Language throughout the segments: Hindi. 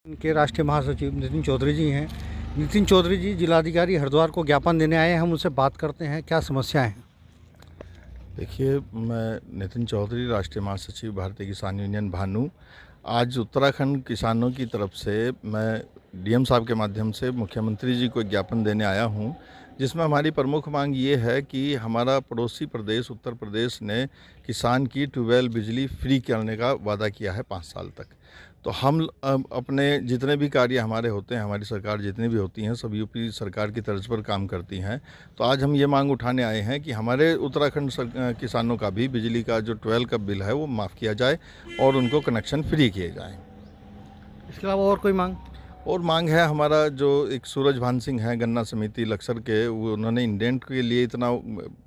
के राष्ट्रीय महासचिव नितिन चौधरी जी हैं। नितिन चौधरी जी जिलाधिकारी हरिद्वार को ज्ञापन देने आए हैं। हम उनसे बात करते हैं, क्या समस्या है। देखिए, मैं नितिन चौधरी, राष्ट्रीय महासचिव भारतीय किसान यूनियन भानु। आज उत्तराखंड किसानों की तरफ से मैं डीएम साहब के माध्यम से मुख्यमंत्री जी को एक ज्ञापन देने आया हूं, जिसमें हमारी प्रमुख मांग ये है कि हमारा पड़ोसी प्रदेश उत्तर प्रदेश ने किसान की ट्यूबवेल बिजली फ्री करने का वादा किया है 5 साल तक। तो हम अपने जितने भी कार्य हमारे होते हैं, हमारी सरकार जितनी भी होती हैं, सब यूपी सरकार की तर्ज पर काम करती हैं। तो आज हम ये मांग उठाने आए हैं कि हमारे उत्तराखंड किसानों का भी बिजली का जो 12 का बिल है वो माफ़ किया जाए और उनको कनेक्शन फ्री किए जाएँ। इसके अलावा और कोई मांग? और मांग है, हमारा जो एक सूरज भान सिंह है गन्ना समिति लक्सर के, वो उन्होंने इंडेंट के लिए इतना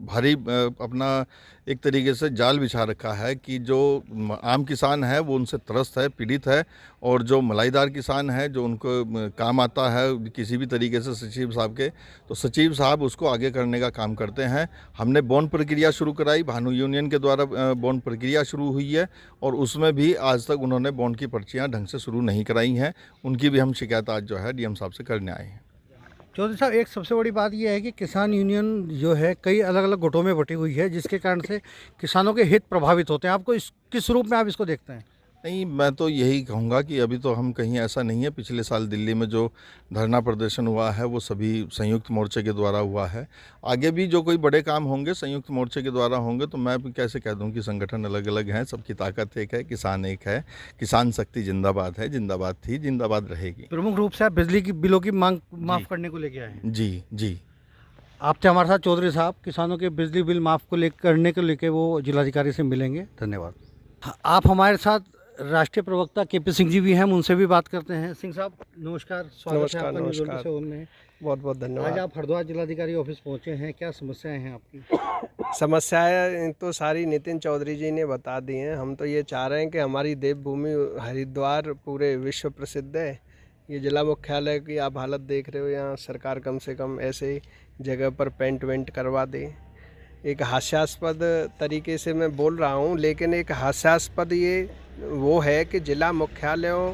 भारी अपना एक तरीके से जाल बिछा रखा है कि जो आम किसान है वो उनसे त्रस्त है, पीड़ित है, और जो मलाईदार किसान है जो उनको काम आता है किसी भी तरीके से सचिव साहब के, तो सचिव साहब उसको आगे करने का काम करते हैं। हमने बॉन्ड प्रक्रिया शुरू कराई, भानु यूनियन के द्वारा बॉन्ड प्रक्रिया शुरू हुई है, और उसमें भी आज तक उन्होंने बॉन्ड की पर्चियाँ ढंग से शुरू नहीं कराई हैं। उनकी भी हम शिकायत आज जो है डीएम साहब से करने आए हैं। चौधरी साहब, एक सबसे बड़ी बात यह है कि किसान यूनियन जो है कई अलग अलग गुटों में बटी हुई है, जिसके कारण से किसानों के हित प्रभावित होते हैं। आपको किस रूप में आप इसको देखते हैं? नहीं, मैं तो यही कहूँगा कि अभी तो हम कहीं ऐसा नहीं है। पिछले साल दिल्ली में जो धरना प्रदर्शन हुआ है वो सभी संयुक्त मोर्चे के द्वारा हुआ है। आगे भी जो कोई बड़े काम होंगे संयुक्त मोर्चे के द्वारा होंगे, तो मैं कैसे कह दूं कि संगठन अलग अलग हैं, सबकी ताकत एक है, किसान एक है। किसान शक्ति जिंदाबाद है, जिंदाबाद थी, जिंदाबाद रहेगी। प्रमुख रूप से आप बिजली की बिलों की मांग माफ़ करने को लेके आए हैं। जी जी। आप थे हमारे साथ चौधरी साहब, किसानों के बिजली बिल माफ़ करने को लेके वो जिलाधिकारी से मिलेंगे। धन्यवाद। आप हमारे साथ राष्ट्रीय प्रवक्ता केपी सिंह जी भी हैं, हम उनसे भी बात करते हैं। सिंह साहब नमस्कार, स्वागत है आपका न्यूज़ 24 में। बहुत बहुत धन्यवाद। आज आप हरिद्वार जिलाधिकारी ऑफिस पहुंचे हैं, क्या समस्याएं हैं आपकी? समस्याएं तो सारी नितिन चौधरी जी ने बता दी हैं। हम तो ये चाह रहे हैं कि हमारी देवभूमि हरिद्वार पूरे विश्व प्रसिद्ध है। ये जिला मुख्यालय की आप हालत देख रहे हो, यहाँ सरकार कम से कम ऐसे जगह पर पेंट वेंट करवा दे। एक हास्यास्पद तरीके से मैं बोल रहा हूँ, लेकिन एक हास्यास्पद ये वो है कि जिला मुख्यालयों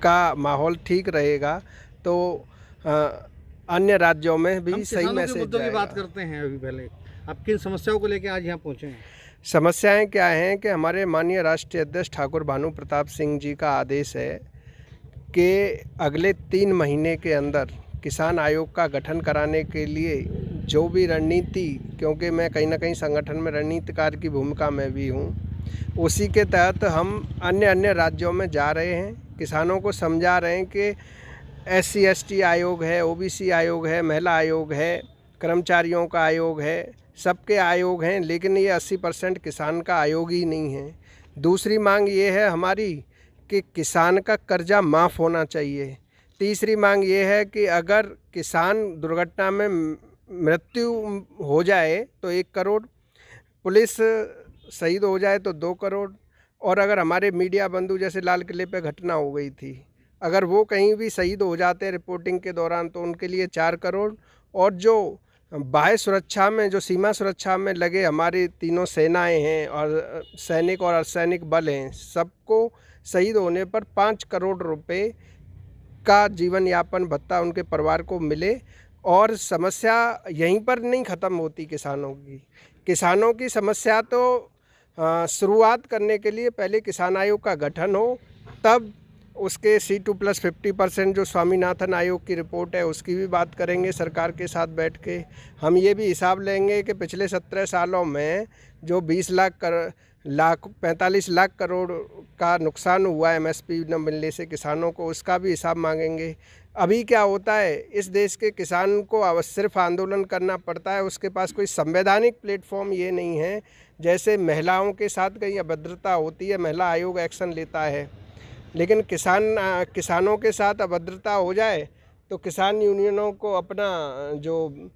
का माहौल ठीक रहेगा तो अन्य राज्यों में भी सही मैसेज मुद्दों की जाएगा। बात करते हैं। अभी पहले आप किन समस्याओं को लेकर आज यहाँ पहुँचे हैं? समस्याएं क्या हैं कि हमारे माननीय राष्ट्रीय अध्यक्ष ठाकुर भानु प्रताप सिंह जी का आदेश है कि अगले 3 महीने के अंदर किसान आयोग का गठन कराने के लिए जो भी रणनीति, क्योंकि मैं कहीं ना कहीं संगठन में रणनीतिकार की भूमिका में भी हूँ, उसी के तहत हम अन्य राज्यों में जा रहे हैं, किसानों को समझा रहे हैं कि SC/ST आयोग है, OBC आयोग है, महिला आयोग है, कर्मचारियों का आयोग है, सबके आयोग हैं, लेकिन ये 80% किसान का आयोग ही नहीं है। दूसरी मांग ये है हमारी कि किसान का कर्जा माफ़ होना चाहिए। तीसरी मांग ये है कि अगर किसान दुर्घटना में मृत्यु हो जाए तो 1 करोड़, पुलिस शहीद हो जाए तो 2 करोड़, और अगर हमारे मीडिया बंधु जैसे लाल किले पे घटना हो गई थी, अगर वो कहीं भी शहीद हो जाते हैं रिपोर्टिंग के दौरान, तो उनके लिए 4 करोड़, और जो बाह्य सुरक्षा में, जो सीमा सुरक्षा में लगे हमारी तीनों सेनाएं हैं और सैनिक और अर्धसैनिक बल हैं, सबको शहीद होने पर 5 करोड़ रुपए का जीवन यापन भत्ता उनके परिवार को मिले। और समस्या यहीं पर नहीं ख़त्म होती किसानों की समस्या तो शुरुआत करने के लिए पहले किसान आयोग का गठन हो, तब उसके C2+50% जो स्वामीनाथन आयोग की रिपोर्ट है उसकी भी बात करेंगे सरकार के साथ बैठ के। हम ये भी हिसाब लेंगे कि पिछले 17 सालों में जो 45 लाख करोड़ का नुकसान हुआ है MSP न मिलने से किसानों को, उसका भी हिसाब मांगेंगे। अभी क्या होता है, इस देश के किसान को सिर्फ आंदोलन करना पड़ता है, उसके पास कोई संवैधानिक प्लेटफॉर्म ये नहीं है। जैसे महिलाओं के साथ कहीं अभद्रता होती है, महिला आयोग एक्शन लेता है, लेकिन किसानों के साथ अभद्रता हो जाए तो किसान यूनियनों को अपना जो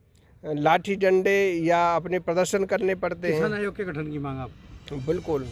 लाठी डंडे या अपने प्रदर्शन करने पड़ते हैं। किसान आयोग के गठन की मांग आप? बिल्कुल।